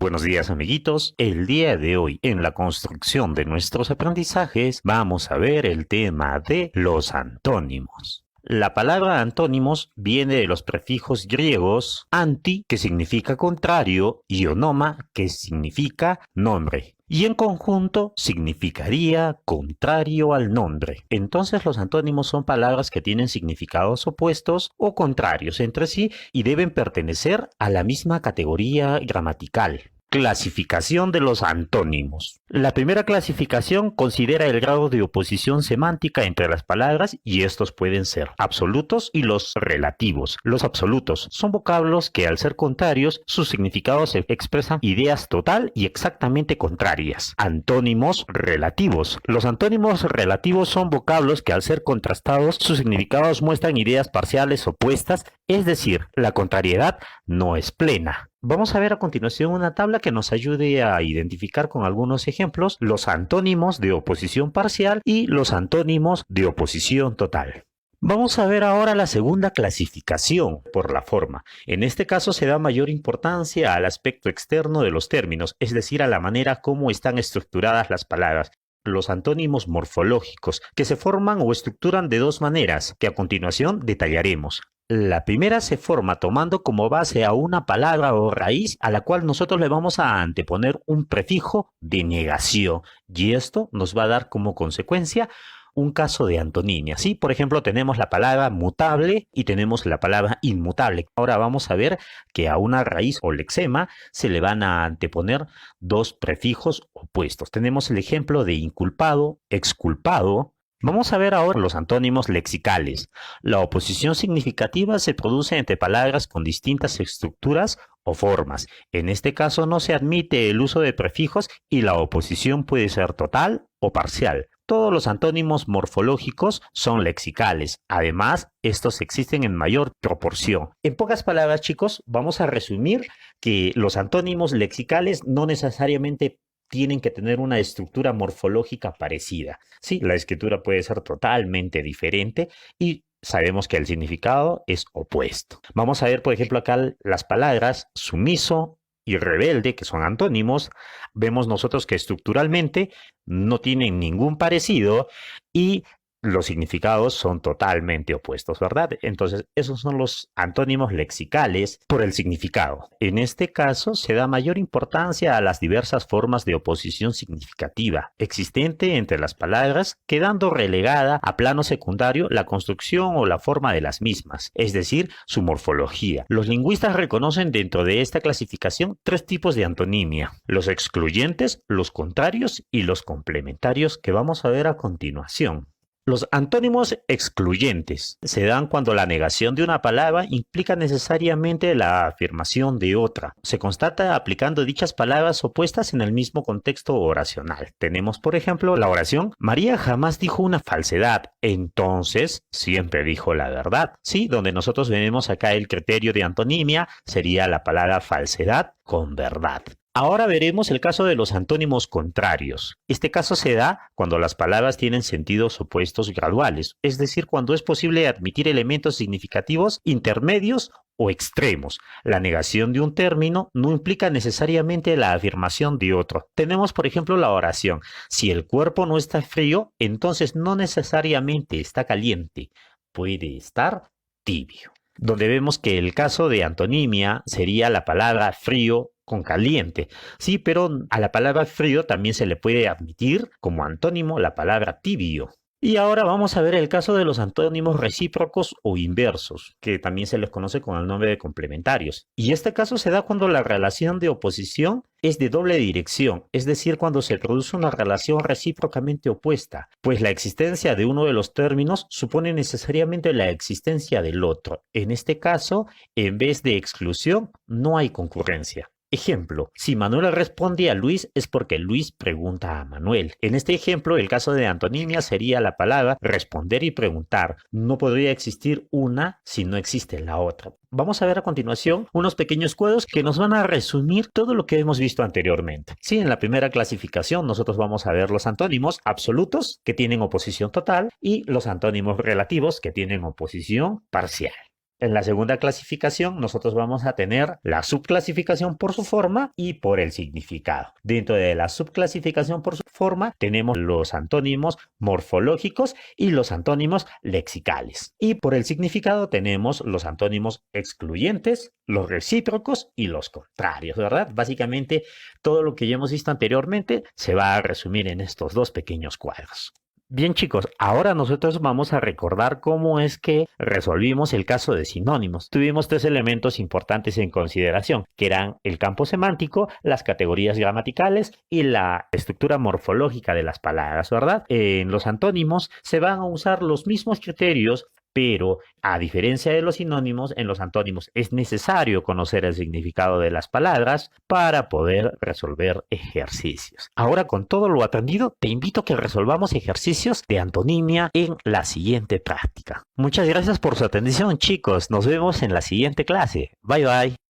Buenos días, amiguitos. El día de hoy, en la construcción de nuestros aprendizajes, vamos a ver el tema de los antónimos. La palabra antónimos viene de los prefijos griegos anti, que significa contrario, y onoma, que significa nombre. Y en conjunto significaría contrario al nombre. Entonces los antónimos son palabras que tienen significados opuestos o contrarios entre sí y deben pertenecer a la misma categoría gramatical. Clasificación de los antónimos. La primera clasificación considera el grado de oposición semántica entre las palabras y estos pueden ser absolutos y los relativos. Los absolutos son vocablos que al ser contrarios sus significados expresan ideas total y exactamente contrarias. Antónimos relativos. Los antónimos relativos son vocablos que al ser contrastados sus significados muestran ideas parciales opuestas, es decir, la contrariedad no es plena. Vamos a ver a continuación una tabla que nos ayude a identificar con algunos ejemplos los antónimos de oposición parcial y los antónimos de oposición total. Vamos a ver ahora la segunda clasificación por la forma. En este caso se da mayor importancia al aspecto externo de los términos, es decir, a la manera como están estructuradas las palabras. Los antónimos morfológicos, que se forman o estructuran de dos maneras, que a continuación detallaremos. La primera se forma tomando como base a una palabra o raíz a la cual nosotros le vamos a anteponer un prefijo de negación y esto nos va a dar como consecuencia un caso de antonimia. ¿Sí? Por ejemplo, tenemos la palabra mutable y tenemos la palabra inmutable. Ahora vamos a ver que a una raíz o lexema se le van a anteponer dos prefijos opuestos. Tenemos el ejemplo de inculpado, exculpado. Vamos a ver ahora los antónimos lexicales. La oposición significativa se produce entre palabras con distintas estructuras o formas. En este caso no se admite el uso de prefijos y la oposición puede ser total o parcial. Todos los antónimos morfológicos son lexicales. Además, estos existen en mayor proporción. En pocas palabras, chicos, vamos a resumir que los antónimos lexicales no necesariamente tienen que tener una estructura morfológica parecida. Sí, la escritura puede ser totalmente diferente y sabemos que el significado es opuesto. Vamos a ver, por ejemplo, acá las palabras sumiso y rebelde, que son antónimos. Vemos nosotros que estructuralmente no tienen ningún parecido y los significados son totalmente opuestos, ¿verdad? Entonces, esos son los antónimos lexicales por el significado. En este caso, se da mayor importancia a las diversas formas de oposición significativa existente entre las palabras, quedando relegada a plano secundario la construcción o la forma de las mismas, es decir, su morfología. Los lingüistas reconocen dentro de esta clasificación tres tipos de antonimia: los excluyentes, los contrarios y los complementarios, que vamos a ver a continuación. Los antónimos excluyentes se dan cuando la negación de una palabra implica necesariamente la afirmación de otra. Se constata aplicando dichas palabras opuestas en el mismo contexto oracional. Tenemos, por ejemplo, la oración: María jamás dijo una falsedad, entonces siempre dijo la verdad. Sí, donde nosotros vemos acá el criterio de antonimia sería la palabra falsedad con verdad. Ahora veremos el caso de los antónimos contrarios. Este caso se da cuando las palabras tienen sentidos opuestos graduales, es decir, cuando es posible admitir elementos significativos intermedios o extremos. La negación de un término no implica necesariamente la afirmación de otro. Tenemos, por ejemplo, la oración: si el cuerpo no está frío, entonces no necesariamente está caliente, puede estar tibio. Donde vemos que el caso de antonimia sería la palabra frío con caliente. Sí, pero a la palabra frío también se le puede admitir como antónimo la palabra tibio. Y ahora vamos a ver el caso de los antónimos recíprocos o inversos, que también se les conoce con el nombre de complementarios. Y este caso se da cuando la relación de oposición es de doble dirección, es decir, cuando se produce una relación recíprocamente opuesta, pues la existencia de uno de los términos supone necesariamente la existencia del otro. En este caso, en vez de exclusión, no hay concurrencia. Ejemplo: si Manuel responde a Luis es porque Luis pregunta a Manuel. En este ejemplo, el caso de antonimia sería la palabra responder y preguntar. No podría existir una si no existe la otra. Vamos a ver a continuación unos pequeños cuadros que nos van a resumir todo lo que hemos visto anteriormente. Sí, en la primera clasificación nosotros vamos a ver los antónimos absolutos, que tienen oposición total, y los antónimos relativos, que tienen oposición parcial. En la segunda clasificación nosotros vamos a tener la subclasificación por su forma y por el significado. Dentro de la subclasificación por su forma tenemos los antónimos morfológicos y los antónimos lexicales. Y por el significado tenemos los antónimos excluyentes, los recíprocos y los contrarios, ¿verdad? Básicamente todo lo que ya hemos visto anteriormente se va a resumir en estos dos pequeños cuadros. Bien chicos, ahora nosotros vamos a recordar cómo es que resolvimos el caso de sinónimos. Tuvimos tres elementos importantes en consideración, que eran el campo semántico, las categorías gramaticales y la estructura morfológica de las palabras, ¿verdad? En los antónimos se van a usar los mismos criterios, pero a diferencia de los sinónimos, en los antónimos es necesario conocer el significado de las palabras para poder resolver ejercicios. Ahora, con todo lo aprendido, te invito a que resolvamos ejercicios de antonimia en la siguiente práctica. Muchas gracias por su atención, chicos. Nos vemos en la siguiente clase. Bye bye.